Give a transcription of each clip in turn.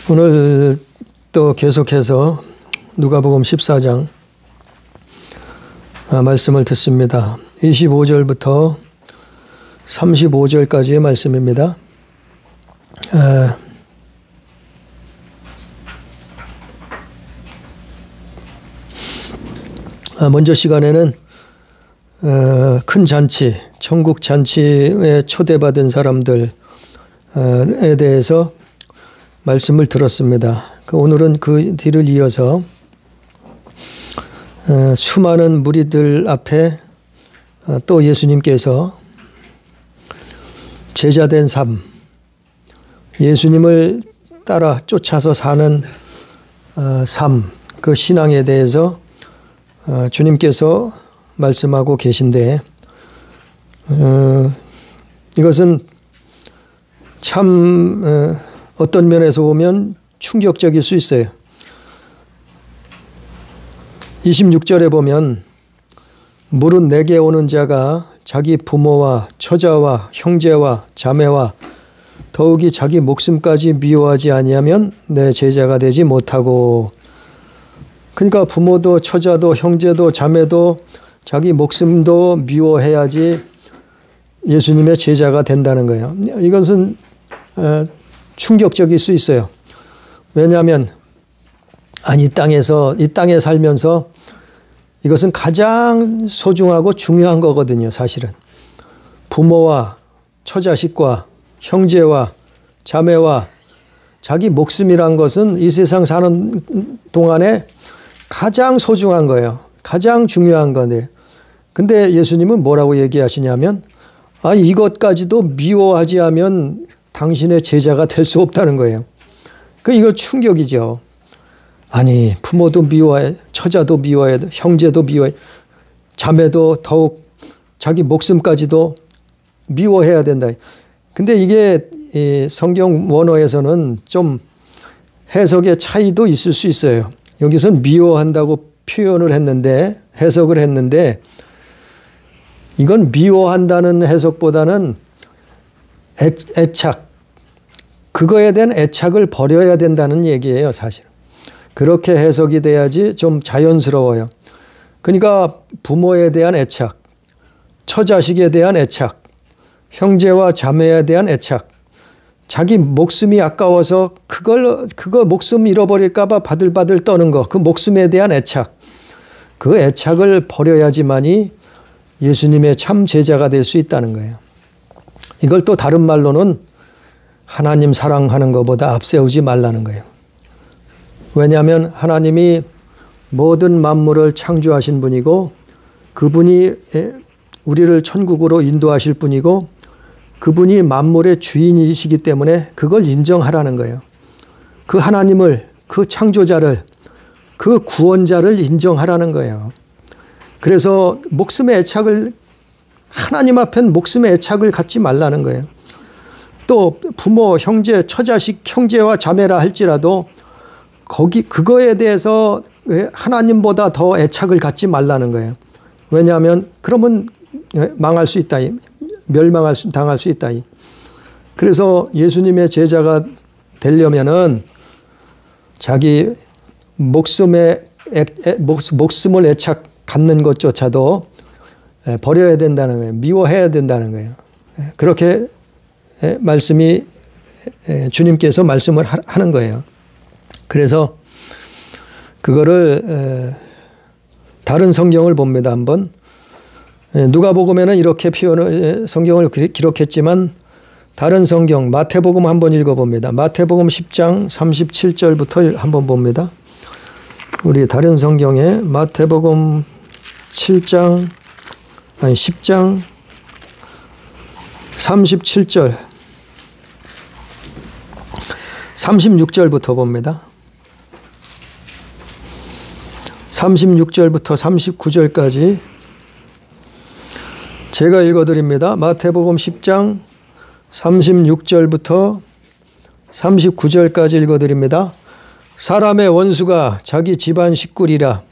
오늘 또 계속해서 누가복음 14장 말씀을 듣습니다. 25절부터 35절까지의 말씀입니다. 먼저 시간에는 큰 잔치, 천국 잔치에 초대받은 사람들에 대해서 말씀을 들었습니다. 오늘은 그 뒤를 이어서 수많은 무리들 앞에 또 예수님께서 제자된 삶, 예수님을 따라 쫓아서 사는 삶, 그 신앙에 대해서 주님께서 말씀하고 계신데, 이것은 참 어떤 면에서 보면 충격적일 수 있어요. 26절에 보면 물은 내게 오는 자가 자기 부모와 처자와 형제와 자매와 더욱이 자기 목숨까지 미워하지 아니하면 내 제자가 되지 못하고, 그러니까 부모도 처자도 형제도 자매도 자기 목숨도 미워해야지 예수님의 제자가 된다는 거예요. 이것은 충격적일 수 있어요. 왜냐하면 이 땅에 살면서 이것은 가장 소중하고 중요한 거거든요. 사실은 부모와 처자식과 형제와 자매와 자기 목숨이란 것은 이 세상 사는 동안에 가장 소중한 거예요. 가장 중요한 건데, 근데 예수님은 뭐라고 얘기하시냐면 이것까지도 미워하지 않으면 당신의 제자가 될 수 없다는 거예요. 이거 충격이죠. 아니, 부모도 미워해, 처자도 미워해, 형제도 미워해, 자매도 더욱 자기 목숨까지도 미워해야 된다. 근데 이게 성경 원어에서는 좀 해석의 차이도 있을 수 있어요. 여기서는 미워한다고 표현을 했는데, 해석을 했는데, 이건 미워한다는 해석보다는 애착, 그거에 대한 애착을 버려야 된다는 얘기예요, 사실. 그렇게 해석이 돼야지 좀 자연스러워요. 그러니까 부모에 대한 애착, 처자식에 대한 애착, 형제와 자매에 대한 애착, 자기 목숨이 아까워서 그거 목숨 잃어버릴까 봐 바들바들 떠는 거, 그 목숨에 대한 애착, 그 애착을 버려야지만이 예수님의 참 제자가 될 수 있다는 거예요. 이걸 또 다른 말로는 하나님 사랑하는 것보다 앞세우지 말라는 거예요. 왜냐하면 하나님이 모든 만물을 창조하신 분이고, 그분이 우리를 천국으로 인도하실 분이고, 그분이 만물의 주인이시기 때문에 그걸 인정하라는 거예요. 그 하나님을, 그 창조자를, 그 구원자를 인정하라는 거예요. 그래서 목숨의 애착을, 하나님 앞엔 목숨의 애착을 갖지 말라는 거예요. 또 부모, 형제, 처자식, 형제와 자매라 할지라도 그거에 대해서 하나님보다 더 애착을 갖지 말라는 거예요. 왜냐하면 그러면 망할 수 있다, 당할 수 있다. 그래서 예수님의 제자가 되려면은 자기 목숨을 애착 갖는 것조차도 버려야 된다는 거예요. 미워해야 된다는 거예요. 그렇게 말씀이, 주님께서 말씀을 하는 거예요. 그래서 그거를 다른 성경을 봅니다. 한번 누가복음에는 이렇게 성경을 기록했지만, 다른 성경 마태복음 한번 읽어봅니다. 마태복음 10장 37절부터 한번 봅니다. 우리 다른 성경에 마태복음 10장 37절 36절부터 봅니다. 36절부터 39절까지 제가 읽어드립니다. 마태복음 10장 36절부터 39절까지 읽어드립니다. 사람의 원수가 자기 집안 식구리라.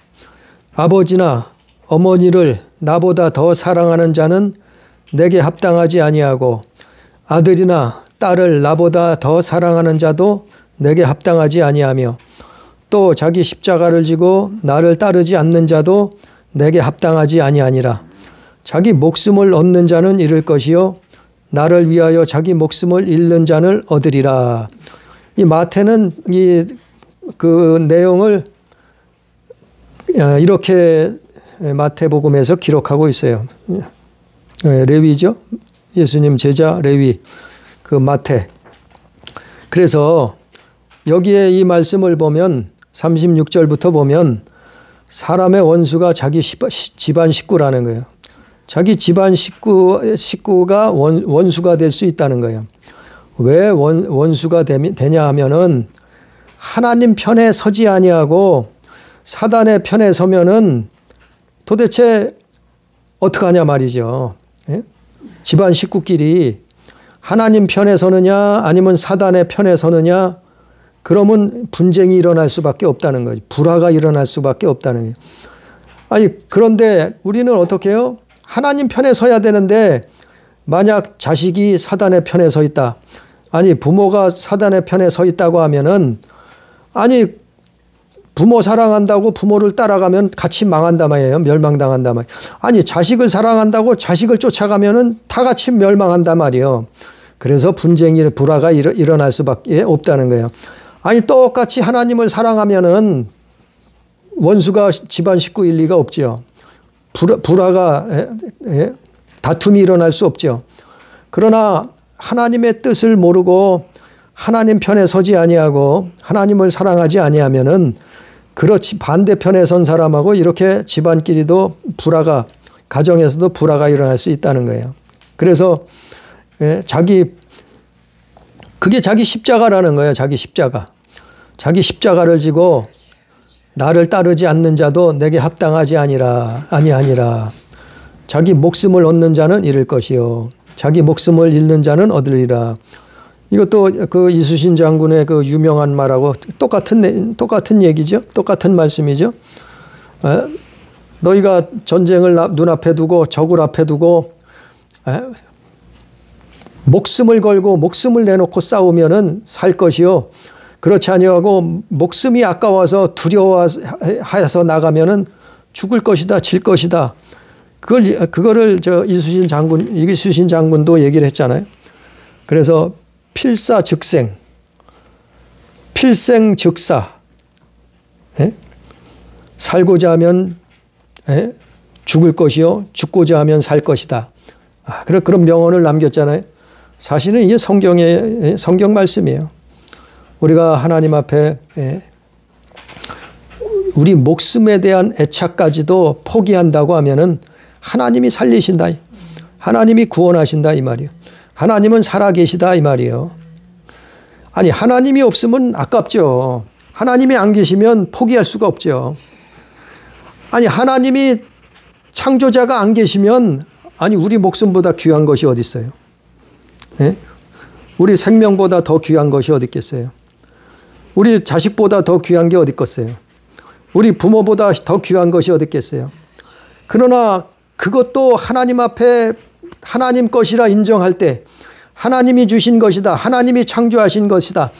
아버지나 어머니를 나보다 더 사랑하는 자는 내게 합당하지 아니하고 아들이나 딸을 나보다 더 사랑하는 자도 내게 합당하지 아니하며 또 자기 십자가를 지고 나를 따르지 않는 자도 내게 합당하지 아니하니라. 자기 목숨을 얻는 자는 잃을 것이요 나를 위하여 자기 목숨을 잃는 자는 얻으리라. 이 마태는 그 내용을 이렇게 마태복음에서 기록하고 있어요. 레위죠. 예수님 제자 레위 그 마태. 그래서 여기에 이 말씀을 보면 36절부터 보면 사람의 원수가 자기 집안 식구라는 거예요. 자기 집안 식구가 원수가 될 수 있다는 거예요. 왜 원수가 되냐 하면은 하나님 편에 서지 아니하고 사단의 편에 서면은 도대체 어떡하냐 말이죠. 예? 집안 식구끼리 하나님 편에 서느냐 아니면 사단의 편에 서느냐 그러면 분쟁이 일어날 수밖에 없다는 거죠. 불화가 일어날 수밖에 없다는 거예요. 아니 그런데 우리는 어떻게 해요? 하나님 편에 서야 되는데 만약 자식이 사단의 편에 서 있다. 아니 부모가 사단의 편에 서 있다고 하면은 아니 부모 사랑한다고 부모를 따라가면 같이 망한단 말이에요. 멸망당한단 말이에요. 아니 자식을 사랑한다고 자식을 쫓아가면은 다 같이 멸망한단 말이에요. 그래서 분쟁이 불화가 일어날 수밖에 없다는 거예요. 아니 똑같이 하나님을 사랑하면은 원수가 집안 식구일 리가 없죠. 불화가 다툼이 일어날 수 없죠. 그러나 하나님의 뜻을 모르고 하나님 편에 서지 아니하고 하나님을 사랑하지 아니하면은 그렇지 반대편에 선 사람하고 이렇게 집안끼리도 불화가 가정에서도 불화가 일어날 수 있다는 거예요. 그래서 그게 자기 십자가라는 거예요. 자기 십자가. 자기 십자가를 지고 나를 따르지 않는 자도 내게 합당하지 아니하니라. 자기 목숨을 얻는 자는 잃을 것이요 자기 목숨을 잃는 자는 얻으리라. 이것도 그 이수신 장군의 그 유명한 말하고 똑같은 얘기죠. 똑같은 말씀이죠. 너희가 전쟁을 눈앞에 두고 적을 앞에 두고 목숨을 걸고 목숨을 내놓고 싸우면은 살 것이요. 그렇지 아니하고 목숨이 아까워서 두려워해서 나가면은 죽을 것이다, 질 것이다. 그거를 이수신 장군도 얘기를 했잖아요. 그래서 필사즉생, 필생즉사. 살고자 하면 죽을 것이요, 죽고자 하면 살 것이다. 그런 명언을 남겼잖아요. 사실은 이게 성경 말씀이에요. 우리가 하나님 앞에 우리 목숨에 대한 애착까지도 포기한다고 하면은 하나님이 살리신다. 하나님이 구원하신다 이 말이에요. 하나님은 살아계시다 이 말이에요. 아니 하나님이 없으면 아깝죠. 하나님이 안 계시면 포기할 수가 없죠. 아니 하나님이 창조자가 안 계시면 아니 우리 목숨보다 귀한 것이 어디 있어요? 우리 생명보다 더 귀한 것이 어디 있겠어요? 우리 자식보다 더 귀한 게 어디 있겠어요? 우리 부모보다 더 귀한 것이 어디 있겠어요? 그러나 그것도 하나님 앞에 하나님 것이라 인정할 때 하나님이 주신 것이다. 하나님이 창조하신 것이다.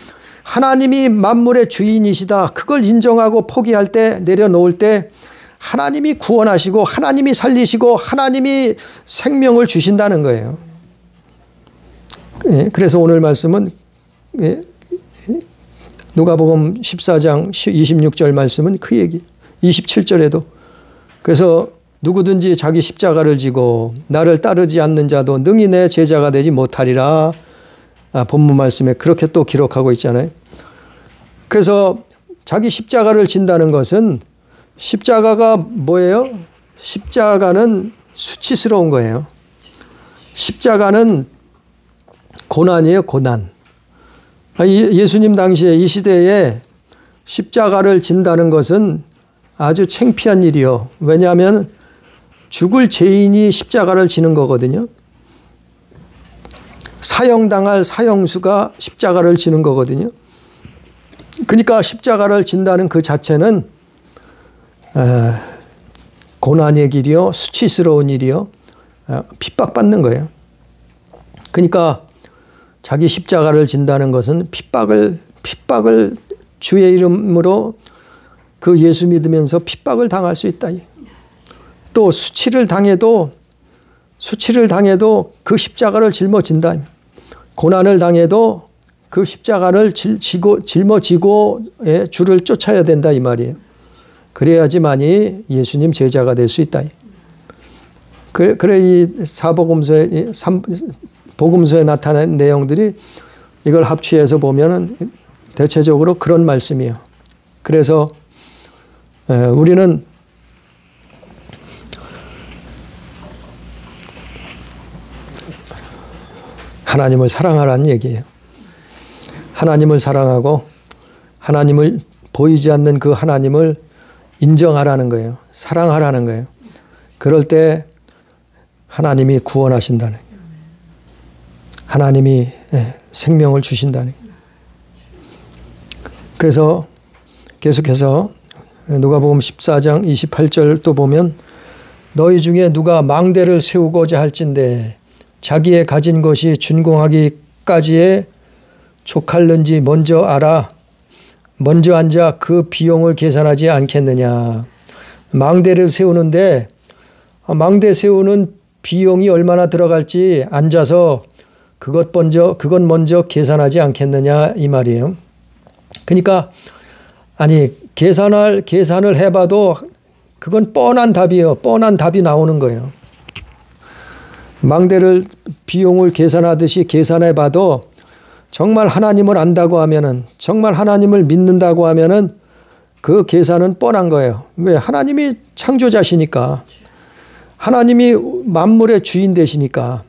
하나님이 만물의 주인이시다. 그걸 인정하고 포기할 때 내려놓을 때 하나님이 구원하시고 하나님이 살리시고 하나님이 생명을 주신다는 거예요. 그래서 오늘 말씀은 누가복음 14장 26절 말씀은 그 얘기. 27절에도 그래서 누구든지 자기 십자가를 지고 나를 따르지 않는 자도 능히 내 제자가 되지 못하리라. 본문 말씀에 그렇게 또 기록하고 있잖아요. 그래서 자기 십자가를 진다는 것은 십자가가 뭐예요? 십자가는 수치스러운 거예요. 십자가는 고난이에요. 고난. 예수님 당시에 이 시대에 십자가를 진다는 것은 아주 창피한 일이요. 왜냐하면 죽을 죄인이 십자가를 지는 거거든요. 사형당할 사형수가 십자가를 지는 거거든요. 그러니까 십자가를 진다는 그 자체는 고난의 길이요, 수치스러운 일이요, 핍박받는 거예요. 그러니까 자기 십자가를 진다는 것은 핍박을 주의 이름으로 그 예수 믿으면서 핍박을 당할 수 있다. 또 수치를 당해도 그 십자가를 짊어진다. 고난을 당해도 그 십자가를 짊어지고 주를 쫓아야 된다 이 말이에요. 그래야지만이 예수님 제자가 될 수 있다. 그래 이 복음서에 나타난 내용들이 이걸 합치해서 보면은 대체적으로 그런 말씀이에요. 그래서 우리는 하나님을 사랑하라는 얘기예요. 하나님을 사랑하고 하나님을 보이지 않는 그 하나님을 인정하라는 거예요. 사랑하라는 거예요. 그럴 때 하나님이 구원하신다는 거예요. 하나님이 생명을 주신다는 거예요. 그래서 계속해서 누가복음 14장 28절 또 보면 너희 중에 누가 망대를 세우고자 할진대 자기의 가진 것이 준공하기까지에 족할는지 먼저 알아. 먼저 앉아 그 비용을 계산하지 않겠느냐. 망대를 세우는데 망대 세우는 비용이 얼마나 들어갈지 앉아서 그건 먼저 계산하지 않겠느냐 이 말이에요. 그러니까 아니 계산을 해봐도 그건 뻔한 답이에요. 뻔한 답이 나오는 거예요. 망대를 비용을 계산하듯이 계산해봐도 정말 하나님을 안다고 하면은 정말 하나님을 믿는다고 하면은 그 계산은 뻔한 거예요. 왜? 하나님이 창조자시니까. 하나님이 만물의 주인 되시니까.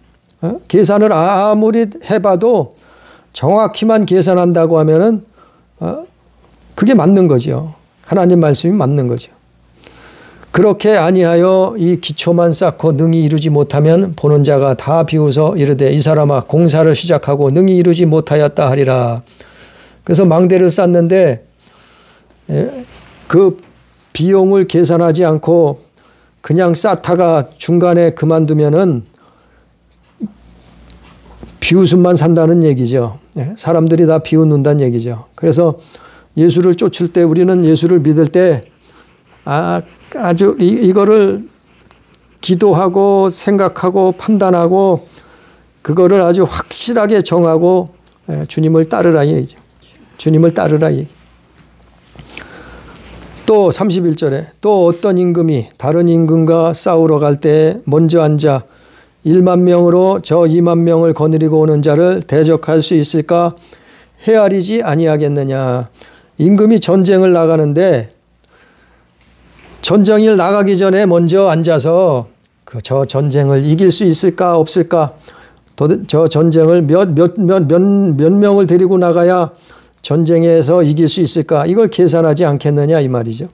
계산을 아무리 해봐도 정확히만 계산한다고 하면은 그게 맞는 거죠. 하나님 말씀이 맞는 거죠. 그렇게 아니하여 이 기초만 쌓고 능히 이루지 못하면 보는 자가 다 비웃어 이르되 이 사람아 공사를 시작하고 능히 이루지 못하였다 하리라. 그래서 망대를 쌓는데 그 비용을 계산하지 않고 그냥 쌓다가 중간에 그만두면은 비웃음만 산다는 얘기죠. 사람들이 다 비웃는다는 얘기죠. 그래서 예수를 쫓을 때 우리는 예수를 믿을 때 아주 이거를 기도하고 생각하고 판단하고 그거를 아주 확실하게 정하고 주님을 따르라 얘기죠. 주님을 따르라 얘기. 또 31절에 또 어떤 임금이 다른 임금과 싸우러 갈 때 먼저 앉아 1만 명으로 저 2만 명을 거느리고 오는 자를 대적할 수 있을까 헤아리지 아니하겠느냐. 임금이 전쟁을 나가는데 전쟁을 나가기 전에 먼저 앉아서 저 전쟁을 이길 수 있을까 없을까, 저 전쟁을 몇 명을 데리고 나가야 전쟁에서 이길 수 있을까, 이걸 계산하지 않겠느냐 이 말이죠.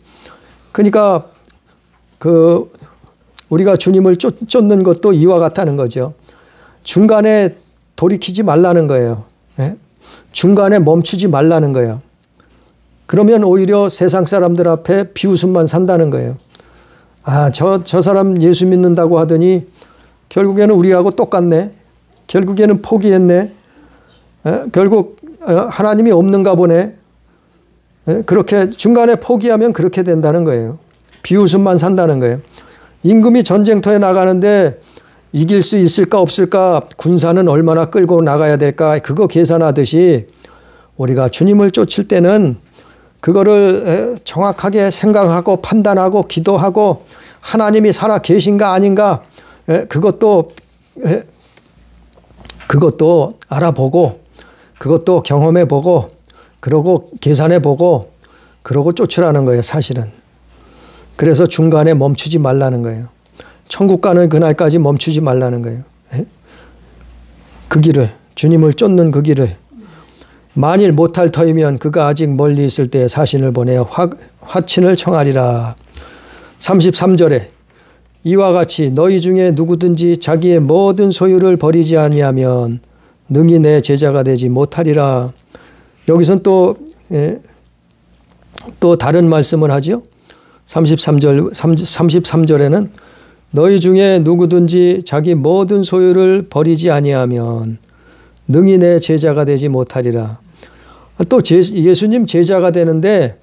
그러니까 우리가 주님을 쫓는 것도 이와 같다는 거죠. 중간에 돌이키지 말라는 거예요. 중간에 멈추지 말라는 거예요. 그러면 오히려 세상 사람들 앞에 비웃음만 산다는 거예요. 저 사람 예수 믿는다고 하더니 결국에는 우리하고 똑같네. 결국에는 포기했네. 결국 하나님이 없는가 보네. 그렇게 중간에 포기하면 그렇게 된다는 거예요. 비웃음만 산다는 거예요. 임금이 전쟁터에 나가는데 이길 수 있을까 없을까, 군사는 얼마나 끌고 나가야 될까, 그거 계산하듯이 우리가 주님을 쫓을 때는 그거를 정확하게 생각하고 판단하고 기도하고 하나님이 살아 계신가 아닌가 그것도 알아보고 그것도 경험해보고 그러고 계산해보고 그러고 쫓으라는 거예요, 사실은. 그래서 중간에 멈추지 말라는 거예요. 천국 가는 그날까지 멈추지 말라는 거예요. 그 길을, 주님을 쫓는 그 길을. 만일 못할 터이면 그가 아직 멀리 있을 때 사신을 보내어 화친을 청하리라. 33절에 이와 같이 너희 중에 누구든지 자기의 모든 소유를 버리지 아니하면 능히 내 제자가 되지 못하리라. 여기선 또 다른 말씀을 하죠. 33절에는 너희 중에 누구든지 자기 모든 소유를 버리지 아니하면 능히 내 제자가 되지 못하리라. 또 예수님 제자가 되는데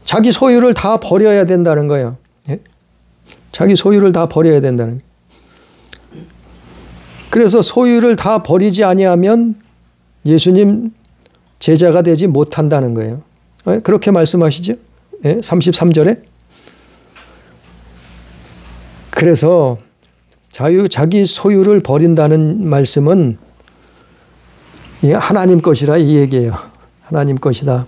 자기 소유를 다 버려야 된다는 거예요. 예? 자기 소유를 다 버려야 된다는 거예요. 그래서 소유를 다 버리지 아니하면 예수님 제자가 되지 못한다는 거예요. 그렇게 말씀하시죠. 33절에. 그래서 자기 소유를 버린다는 말씀은 하나님 것이라 이 얘기예요. 하나님 것이다.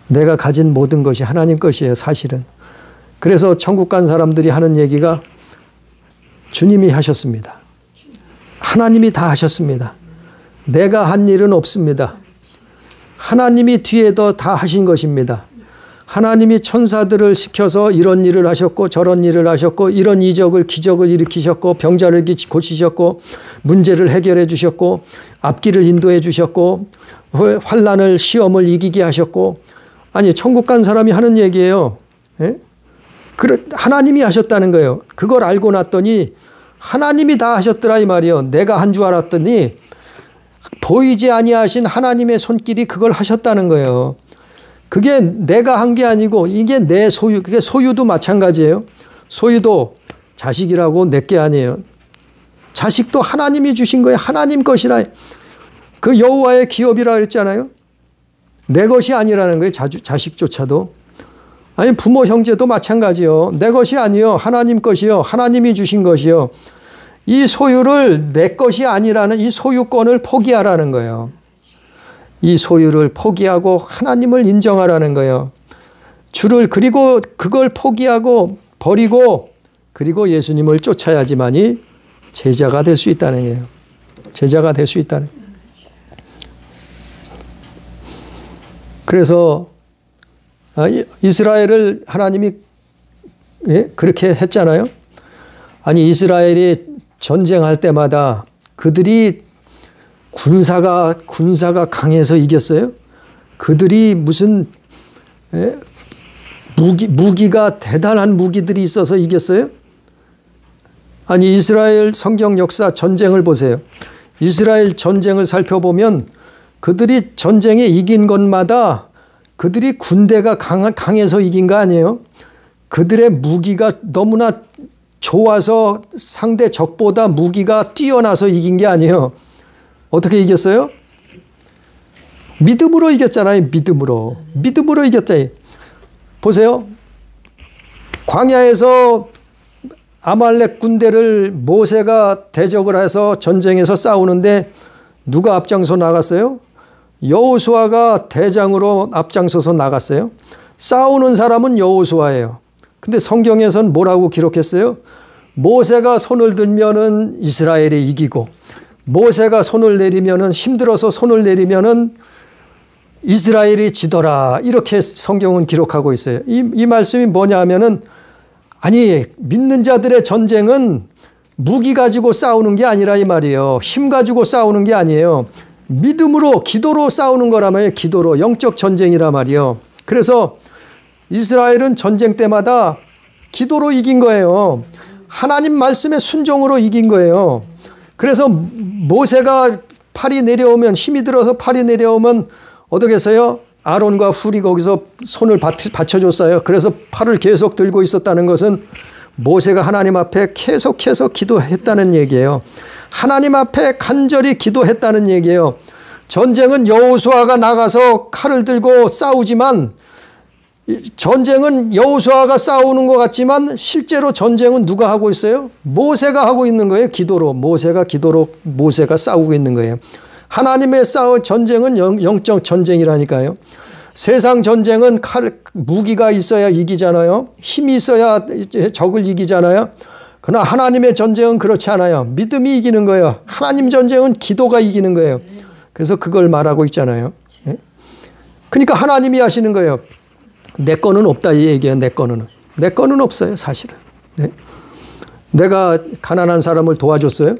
내가 가진 모든 것이 하나님 것이에요, 사실은. 그래서 천국 간 사람들이 하는 얘기가 주님이 하셨습니다. 하나님이 다 하셨습니다. 내가 한 일은 없습니다. 하나님이 뒤에도 다 하신 것입니다. 하나님이 천사들을 시켜서 이런 일을 하셨고 저런 일을 하셨고 이런 기적을 일으키셨고 병자를 고치셨고 문제를 해결해 주셨고 앞길을 인도해 주셨고 환난을 시험을 이기게 하셨고 아니 천국 간 사람이 하는 얘기예요. 예? 하나님이 하셨다는 거예요. 그걸 알고 났더니 하나님이 다 하셨더라 이 말이요. 내가 한 줄 알았더니 보이지 아니하신 하나님의 손길이 그걸 하셨다는 거예요. 그게 내가 한 게 아니고 이게 내 소유. 그게 소유도 마찬가지예요. 소유도 자식이라고 내 게 아니에요. 자식도 하나님이 주신 거예요. 하나님 것이라. 그 여호와의 기업이라 그랬잖아요. 내 것이 아니라는 거예요. 자식조차도. 아니 부모 형제도 마찬가지요. 내 것이 아니요. 하나님 것이요. 하나님이 주신 것이요. 이 소유를 내 것이 아니라는 이 소유권을 포기하라는 거예요. 이 소유를 포기하고 하나님을 인정하라는 거예요. 그리고 그걸 포기하고 버리고 그리고 예수님을 쫓아야지만이 제자가 될 수 있다는 거예요. 제자가 될 수 있다는 거예요. 그래서 이스라엘을 하나님이 그렇게 했잖아요. 아니 이스라엘이 전쟁할 때마다 그들이 군사가 강해서 이겼어요? 그들이 무슨 무기가 대단한 무기들이 있어서 이겼어요? 아니 이스라엘 성경 역사 전쟁을 보세요. 이스라엘 전쟁을 살펴보면 그들이 전쟁에 이긴 것마다 그들이 군대가 강해서 이긴 거 아니에요? 그들의 무기가 너무나 좋아서 상대 적보다 무기가 뛰어나서 이긴 게 아니에요. 어떻게 이겼어요? 믿음으로 이겼잖아요. 믿음으로 이겼잖아요. 보세요. 광야에서 아말렉 군대를 모세가 대적을 해서 전쟁에서 싸우는데 누가 앞장서 나갔어요? 여호수아가 대장으로 앞장서서 나갔어요. 싸우는 사람은 여호수아예요. 근데 성경에서는 뭐라고 기록했어요? 모세가 손을 들면은 이스라엘이 이기고 모세가 손을 내리면은 힘들어서 손을 내리면은 이스라엘이 지더라. 이렇게 성경은 기록하고 있어요. 이 말씀이 뭐냐 하면은 아니 믿는 자들의 전쟁은 무기 가지고 싸우는 게 아니라 이 말이에요. 힘 가지고 싸우는 게 아니에요. 믿음으로 기도로 싸우는 거라며요. 기도로 영적 전쟁이라 말이에요. 그래서 이스라엘은 전쟁 때마다 기도로 이긴 거예요. 하나님 말씀의 순종으로 이긴 거예요. 그래서 모세가 팔이 내려오면 힘이 들어서 팔이 내려오면 어떻게 했어요? 아론과 훌이 거기서 손을 받쳐줬어요. 그래서 팔을 계속 들고 있었다는 것은 모세가 하나님 앞에 계속해서 기도했다는 얘기예요. 하나님 앞에 간절히 기도했다는 얘기예요. 전쟁은 여호수아가 나가서 칼을 들고 싸우지만 전쟁은 여호수아가 싸우는 것 같지만 실제로 전쟁은 누가 하고 있어요? 모세가 하고 있는 거예요. 기도로. 모세가 싸우고 있는 거예요. 하나님의 전쟁은 영적 전쟁이라니까요. 세상 전쟁은 무기가 있어야 이기잖아요. 힘이 있어야 적을 이기잖아요. 그러나 하나님의 전쟁은 그렇지 않아요. 믿음이 이기는 거예요. 하나님 전쟁은 기도가 이기는 거예요. 그래서 그걸 말하고 있잖아요. 그러니까 하나님이 하시는 거예요. 내 거는 없다 이 얘기예요. 내 거는 없어요. 사실은. 내가 가난한 사람을 도와줬어요.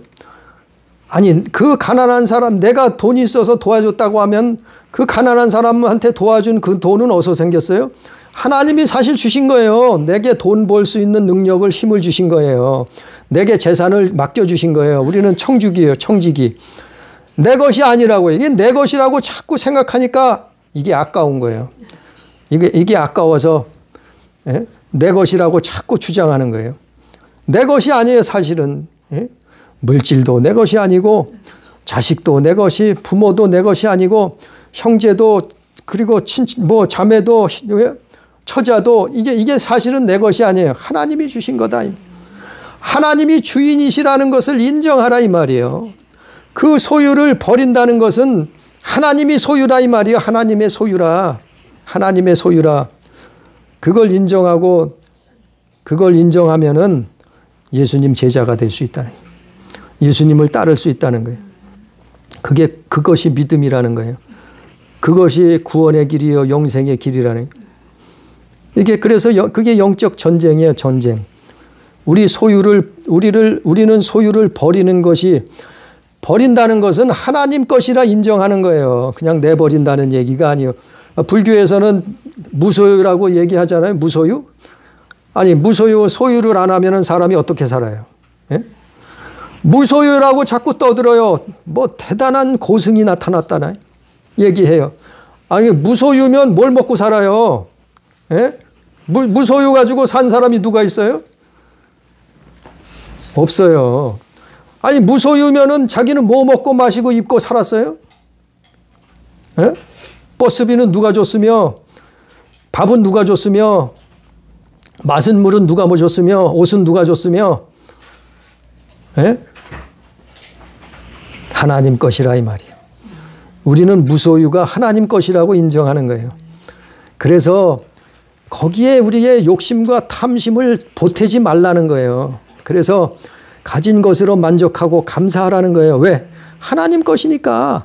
아니 그 가난한 사람 내가 돈이 있어서 도와줬다고 하면 그 가난한 사람한테 도와준 그 돈은 어디서 생겼어요? 하나님이 사실 주신 거예요. 내게 돈 벌 수 있는 능력을, 힘을 주신 거예요. 내게 재산을 맡겨주신 거예요. 우리는 청주기예요. 청지기. 내 것이 아니라고요. 이게 내 것이라고 자꾸 생각하니까 이게 아까운 거예요. 이게 아까워서 내 것이라고 자꾸 주장하는 거예요. 내 것이 아니에요. 사실은. 물질도 내 것이 아니고 자식도 내 것이, 부모도 내 것이 아니고 형제도, 그리고 자매도, 처자도 이게 사실은 내 것이 아니에요. 하나님이 주신 거다. 하나님이 주인이시라는 것을 인정하라 이 말이에요. 그 소유를 버린다는 것은 하나님이 소유라 이 말이에요. 하나님의 소유라. 하나님의 소유라. 그걸 인정하고 그걸 인정하면은 예수님 제자가 될 수 있다는 거예요. 예수님을 따를 수 있다는 거예요. 그것이 믿음이라는 거예요. 그것이 구원의 길이요 영생의 길이라는 거예요. 이게 그래서 그게 영적 전쟁이에요. 전쟁. 우리는 소유를 버리는 것이, 버린다는 것은 하나님 것이라 인정하는 거예요. 그냥 내버린다는 얘기가 아니에요. 불교에서는 무소유라고 얘기하잖아요. 무소유? 아니, 소유를 안 하면 사람이 어떻게 살아요? 예? 무소유라고 자꾸 떠들어요. 뭐 대단한 고승이 나타났다나 얘기해요. 아니, 무소유면 뭘 먹고 살아요? 예? 무소유 가지고 산 사람이 누가 있어요? 없어요. 아니, 무소유면은 자기는 뭐 먹고 마시고 입고 살았어요? 예? 버스비는 누가 줬으며, 밥은 누가 줬으며, 마신 물은 누가 줬으며, 옷은 누가 줬으며, 예? 하나님 것이라 이 말이에요. 우리는 무소유가 하나님 것이라고 인정하는 거예요. 그래서 거기에 우리의 욕심과 탐심을 보태지 말라는 거예요. 그래서 가진 것으로 만족하고 감사하라는 거예요. 왜? 하나님 것이니까.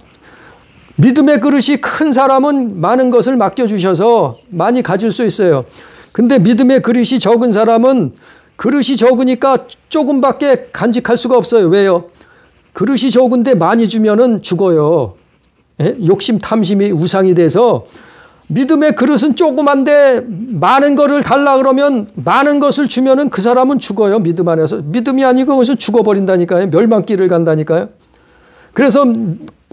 믿음의 그릇이 큰 사람은 많은 것을 맡겨주셔서 많이 가질 수 있어요. 근데 믿음의 그릇이 적은 사람은 그릇이 적으니까 조금밖에 간직할 수가 없어요. 왜요? 그릇이 적은데 많이 주면은 죽어요. 예? 욕심 탐심이 우상이 돼서 믿음의 그릇은 조그만데 많은 거를 달라 그러면 많은 것을 주면은 그 사람은 죽어요. 믿음 안에서. 믿음이 아니고 거기서 죽어버린다니까요. 멸망길을 간다니까요. 그래서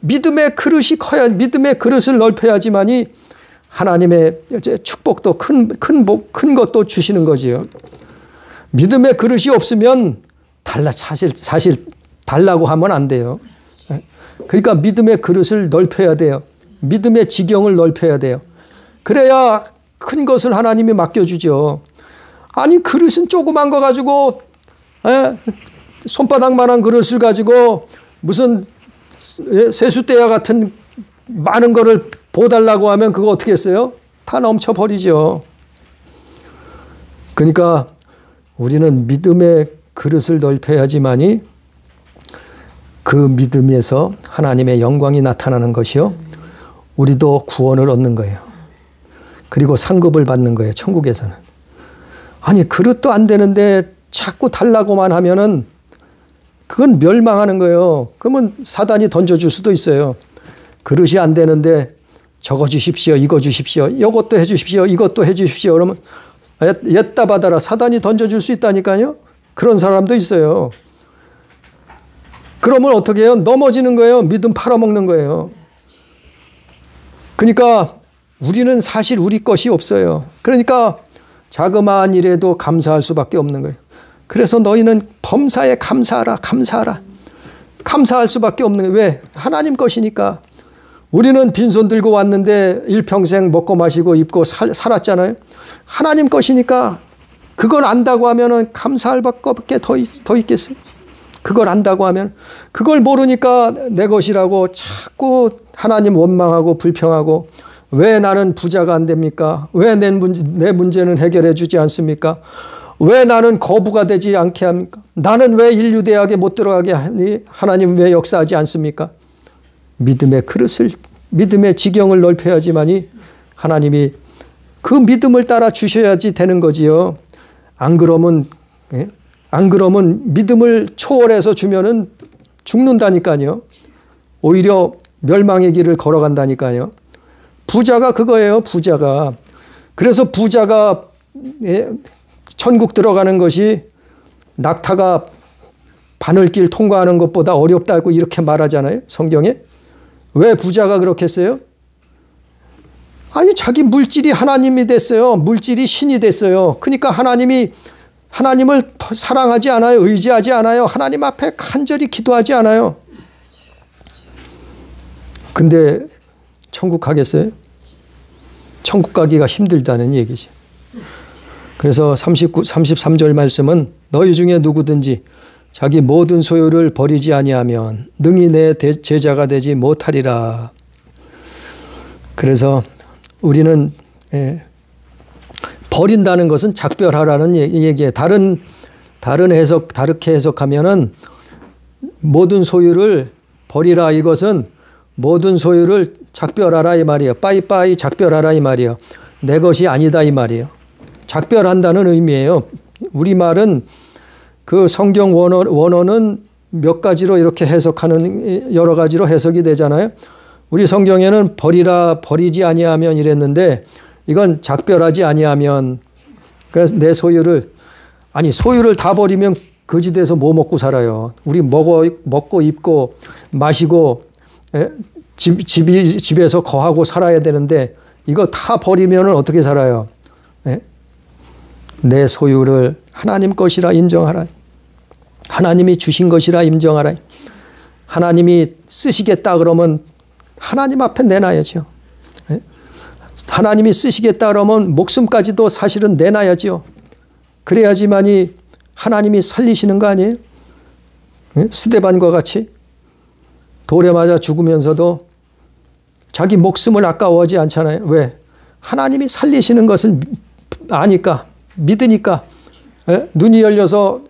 믿음의 그릇이 커야, 믿음의 그릇을 넓혀야지만이 하나님의 축복도 큰 것도 주시는 거지요. 믿음의 그릇이 없으면 사실 달라고 하면 안 돼요. 그러니까 믿음의 그릇을 넓혀야 돼요. 믿음의 지경을 넓혀야 돼요. 그래야 큰 것을 하나님이 맡겨주죠. 아니, 그릇은 조그만 거 가지고, 손바닥만한 그릇을 가지고 무슨 세숫대야 같은 많은 거를 보달라고 하면 그거 어떻게 했어요? 다 넘쳐버리죠. 그러니까 우리는 믿음의 그릇을 넓혀야지만이 그 믿음에서 하나님의 영광이 나타나는 것이요. 우리도 구원을 얻는 거예요. 그리고 상급을 받는 거예요. 천국에서는. 아니, 그릇도 안 되는데 자꾸 달라고만 하면은 그건 멸망하는 거예요. 그러면 사단이 던져줄 수도 있어요. 그릇이 안 되는데 저거 주십시오. 이거 주십시오. 이것도 해 주십시오. 이것도 해 주십시오. 그러면 옛다 받아라. 사단이 던져줄 수 있다니까요. 그런 사람도 있어요. 그러면 어떻게 해요? 넘어지는 거예요. 믿음 팔아먹는 거예요. 그러니까 우리는 사실 우리 것이 없어요. 그러니까 자그마한 일에도 감사할 수밖에 없는 거예요. 그래서 너희는 범사에 감사하라. 감사하라. 감사할 수밖에 없는 거예요. 왜? 하나님 것이니까. 우리는 빈손 들고 왔는데 일평생 먹고 마시고 입고 살았잖아요. 하나님 것이니까 그걸 안다고 하면은 감사할 밖에 더 있겠어요? 그걸 안다고 하면. 그걸 모르니까 내 것이라고 자꾸 하나님 원망하고 불평하고, 왜 나는 부자가 안 됩니까? 왜 내 문제는 해결해 주지 않습니까? 왜 나는 거부가 되지 않게 합니까? 나는 왜 인류대학에 못 들어가게 하니? 하나님 왜 역사하지 않습니까? 믿음의 그릇을, 믿음의 지경을 넓혀야지만이 하나님이 그 믿음을 따라 주셔야지 되는 거지요. 안 그러면 믿음을 초월해서 주면은 죽는다니까요. 오히려 멸망의 길을 걸어간다니까요. 부자가 그거예요. 부자가. 그래서 부자가 천국 들어가는 것이 낙타가 바늘길 통과하는 것보다 어렵다고 이렇게 말하잖아요. 성경에. 왜 부자가 그렇게 했어요? 아니 자기 물질이 하나님이 됐어요. 물질이 신이 됐어요. 그러니까 하나님을 사랑하지 않아요. 의지하지 않아요. 하나님 앞에 간절히 기도하지 않아요. 근데 천국 가겠어요? 천국 가기가 힘들다는 얘기죠. 그래서 33절 말씀은 너희 중에 누구든지 자기 모든 소유를 버리지 아니하면 능히 내 제자가 되지 못하리라. 그래서 우리는 버린다는 것은 작별하라는 얘기예요. 다르게 해석하면은 모든 소유를 버리라, 이것은 모든 소유를 작별하라 이 말이에요. 빠이빠이 작별하라 이 말이에요. 내 것이 아니다 이 말이에요. 작별한다는 의미예요. 우리말은 그 성경 원어는 몇 가지로 이렇게 해석하는, 여러 가지로 해석이 되잖아요. 우리 성경에는 버리지 아니하면 이랬는데 이건 작별하지 아니하면, 그래서 내 소유를 다 버리면 거지 돼서 뭐 먹고 살아요. 우리 먹고 입고 마시고 집에서 거하고 살아야 되는데 이거 다 버리면 어떻게 살아요? 내 소유를 하나님 것이라 인정하라. 하나님이 주신 것이라 인정하라. 하나님이 쓰시겠다 그러면 하나님 앞에 내놔야죠. 하나님이 쓰시겠다 그러면 목숨까지도 사실은 내놔야죠. 그래야지만이 하나님이 살리시는 거 아니에요? 스데반과 같이 돌에 맞아 죽으면서도 자기 목숨을 아까워하지 않잖아요. 왜? 하나님이 살리시는 것을 아니까, 믿으니까, 눈이 열려서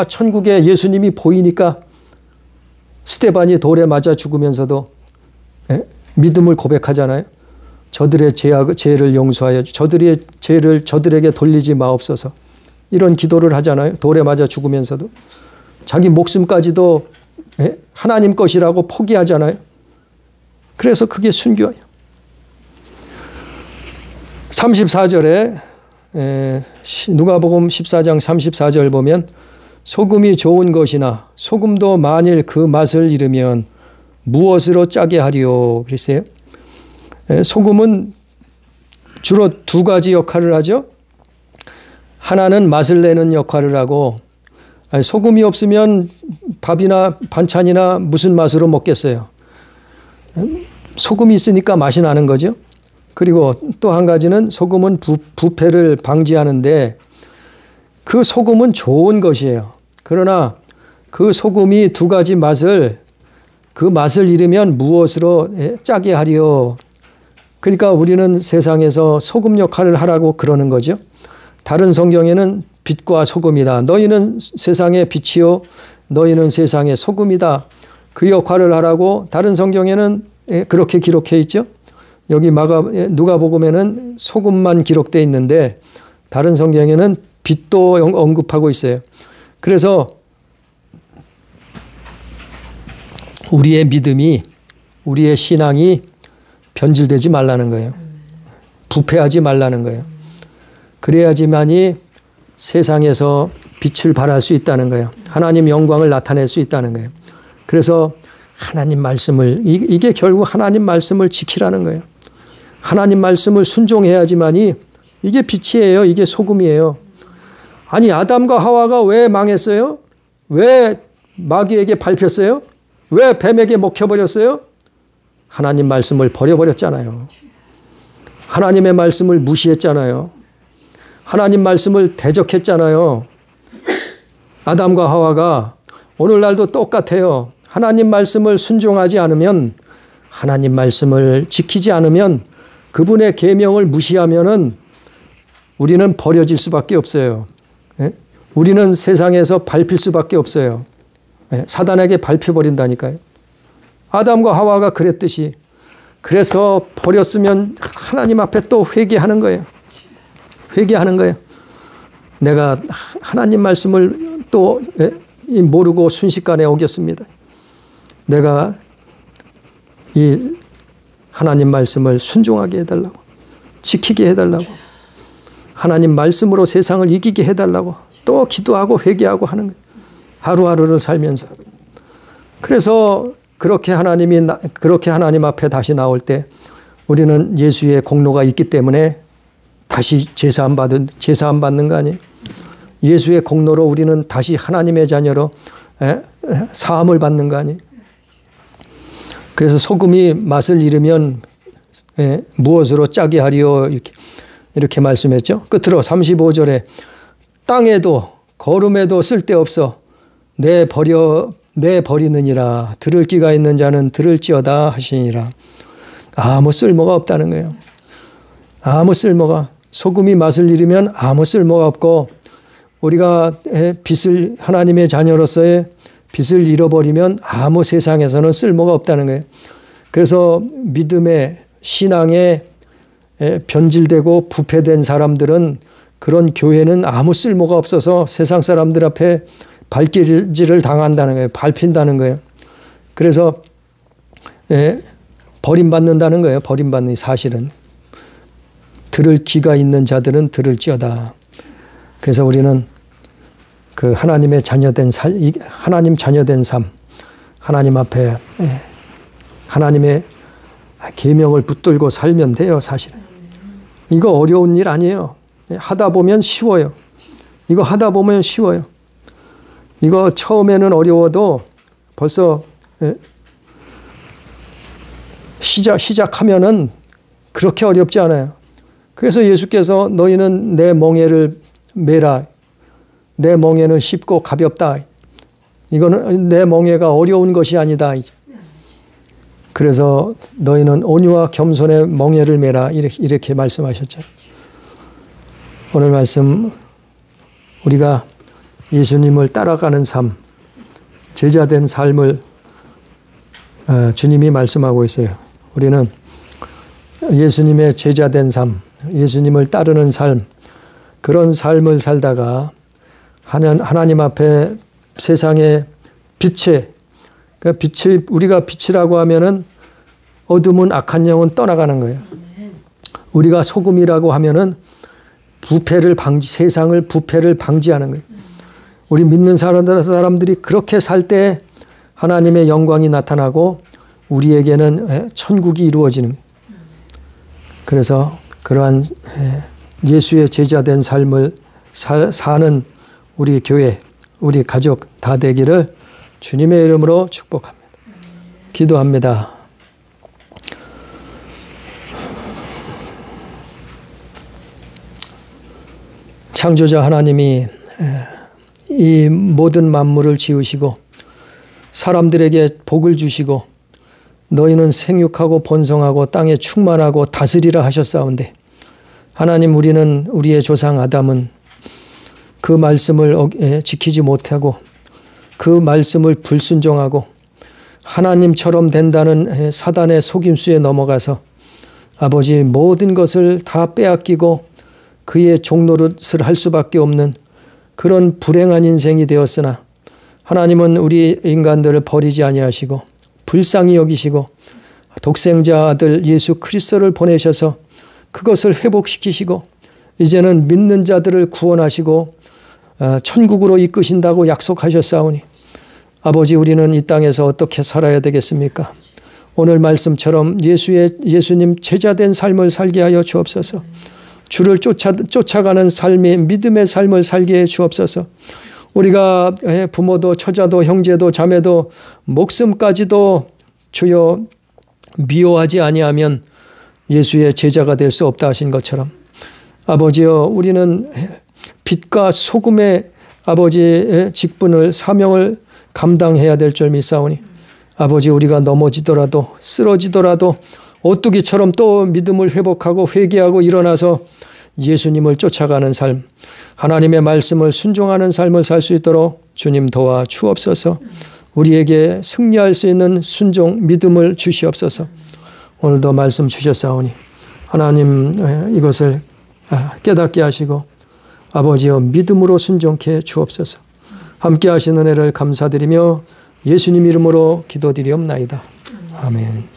천국에 예수님이 보이니까 스데반이 돌에 맞아 죽으면서도 믿음을 고백하잖아요. 저들의 죄를 용서하여 저들의 죄를 저들에게 돌리지 마옵소서. 이런 기도를 하잖아요. 돌에 맞아 죽으면서도. 자기 목숨까지도 하나님 것이라고 포기하잖아요. 그래서 그게 순교예요. 34절에 누가복음 14장 34절 보면 소금이 좋은 것이나 소금도 만일 그 맛을 잃으면 무엇으로 짜게 하리요 그랬어요. 소금은 주로 두 가지 역할을 하죠. 하나는 맛을 내는 역할을 하고, 소금이 없으면 밥이나 반찬이나 무슨 맛으로 먹겠어요. 소금이 있으니까 맛이 나는 거죠. 그리고 또 한 가지는 소금은 부패를 방지하는데 그 소금은 좋은 것이에요. 그러나 그 소금이 두 가지 그 맛을 잃으면 무엇으로 짜게 하리요. 그러니까 우리는 세상에서 소금 역할을 하라고 그러는 거죠. 다른 성경에는 빛과 소금이다. 너희는 세상의 빛이요 너희는 세상의 소금이다. 그 역할을 하라고 다른 성경에는 그렇게 기록해 있죠. 여기 누가복음에는 소금만 기록되어 있는데 다른 성경에는 빛도 언급하고 있어요. 그래서 우리의 믿음이, 우리의 신앙이 변질되지 말라는 거예요. 부패하지 말라는 거예요. 그래야지만이 세상에서 빛을 발할 수 있다는 거예요. 하나님 영광을 나타낼 수 있다는 거예요. 그래서 하나님 말씀을, 이게 결국 하나님 말씀을 지키라는 거예요. 하나님 말씀을 순종해야지만이 이게 빛이에요. 이게 소금이에요. 아니 아담과 하와가 왜 망했어요? 왜 마귀에게 밟혔어요? 왜 뱀에게 먹혀버렸어요? 하나님 말씀을 버려버렸잖아요. 하나님의 말씀을 무시했잖아요. 하나님 말씀을 대적했잖아요. 아담과 하와가 오늘날도 똑같아요. 하나님 말씀을 순종하지 않으면, 하나님 말씀을 지키지 않으면, 그분의 계명을 무시하면은 우리는 버려질 수밖에 없어요. 우리는 세상에서 밟힐 수밖에 없어요. 사단에게 밟혀버린다니까요. 아담과 하와가 그랬듯이. 그래서 버렸으면 하나님 앞에 또 회개하는 거예요. 회개하는 거예요. 내가 하나님 말씀을 또 모르고 순식간에 어겼습니다. 내가 이 하나님 말씀을 순종하게 해달라고, 지키게 해달라고, 하나님 말씀으로 세상을 이기게 해달라고 또 기도하고 회개하고 하는 거예요. 하루하루를 살면서. 그래서 그렇게 하나님 앞에 다시 나올 때 우리는 예수의 공로가 있기 때문에 다시 제사함 받는 거 아니에요? 예수의 공로로 우리는 다시 하나님의 자녀로 사함을 받는 거 아니에요? 그래서 소금이 맛을 잃으면 무엇으로 짜게 하리요? 이렇게 말씀했죠. 끝으로 35절에 땅에도 거름에도 쓸데없어 내 버리느니라. 들을 기가 있는 자는 들을지어다 하시니라. 아무 쓸모가 없다는 거예요. 아무 쓸모가. 소금이 맛을 잃으면 아무 쓸모가 없고 우리가 하나님의 자녀로서의 빛을 잃어버리면 아무 세상에서는 쓸모가 없다는 거예요. 그래서 믿음의 신앙에 변질되고 부패된 사람들은 그런 교회는 아무 쓸모가 없어서 세상 사람들 앞에 발길질을 당한다는 거예요. 밟힌다는 거예요. 그래서 버림받는다는 거예요. 버림받는 사실은. 들을 귀가 있는 자들은 들을지어다. 그래서 우리는 그 하나님 자녀된 삶, 하나님 앞에 하나님의 계명을 붙들고 살면 돼요. 사실은. 이거 어려운 일 아니에요. 하다 보면 쉬워요. 이거 하다 보면 쉬워요. 이거 처음에는 어려워도 벌써 시작하면은 그렇게 어렵지 않아요. 그래서 예수께서 너희는 내 멍에를 메라. 내 멍에는 쉽고 가볍다. 이거는 내 멍에가 어려운 것이 아니다. 그래서 너희는 온유와 겸손의 멍에를 메라. 이렇게 말씀하셨죠. 오늘 말씀 우리가 예수님을 따라가는 삶, 제자된 삶을 주님이 말씀하고 있어요. 우리는 예수님의 제자된 삶, 예수님을 따르는 삶, 그런 삶을 살다가 하나님 앞에 세상의 우리가 빛이라고 하면은 어둠은 악한 영은 떠나가는 거예요. 우리가 소금이라고 하면은 세상을 부패를 방지하는 거예요. 우리 믿는 사람들이 그렇게 살 때 하나님의 영광이 나타나고 우리에게는 천국이 이루어지는 거예요. 그래서 그러한 예수의 제자된 삶을 사는 우리 교회, 우리 가족 다 되기를 주님의 이름으로 축복합니다. 기도합니다. 창조자 하나님이 이 모든 만물을 지으시고 사람들에게 복을 주시고 너희는 생육하고 번성하고 땅에 충만하고 다스리라 하셨사온데 하나님 우리는 우리의 조상 아담은 그 말씀을 지키지 못하고 그 말씀을 불순종하고 하나님처럼 된다는 사단의 속임수에 넘어가서 아버지 모든 것을 다 빼앗기고 그의 종노릇을 할 수밖에 없는 그런 불행한 인생이 되었으나 하나님은 우리 인간들을 버리지 아니하시고 불쌍히 여기시고 독생자 아들 예수 그리스도를 보내셔서 그것을 회복시키시고 이제는 믿는 자들을 구원하시고 천국으로 이끄신다고 약속하셨사오니 아버지 우리는 이 땅에서 어떻게 살아야 되겠습니까? 오늘 말씀처럼 예수님 제자된 삶을 살게 하여 주옵소서. 주를 쫓아가는 삶의 믿음의 삶을 살게 해 주옵소서. 우리가 부모도 처자도 형제도 자매도 목숨까지도 주여 미워하지 아니하면 예수의 제자가 될 수 없다 하신 것처럼 아버지여 우리는 빛과 소금의 아버지의 직분을 사명을 감당해야 될 줄 믿사오니 아버지 우리가 넘어지더라도 쓰러지더라도 오뚜기처럼 또 믿음을 회복하고 회개하고 일어나서 예수님을 쫓아가는 삶 하나님의 말씀을 순종하는 삶을 살 수 있도록 주님 도와 주옵소서. 우리에게 승리할 수 있는 순종 믿음을 주시옵소서. 오늘도 말씀 주셨사오니 하나님 이것을 깨닫게 하시고 아버지여 믿음으로 순종케 주옵소서. 함께 하시는 은혜를 감사드리며 예수님 이름으로 기도드리옵나이다. 아멘.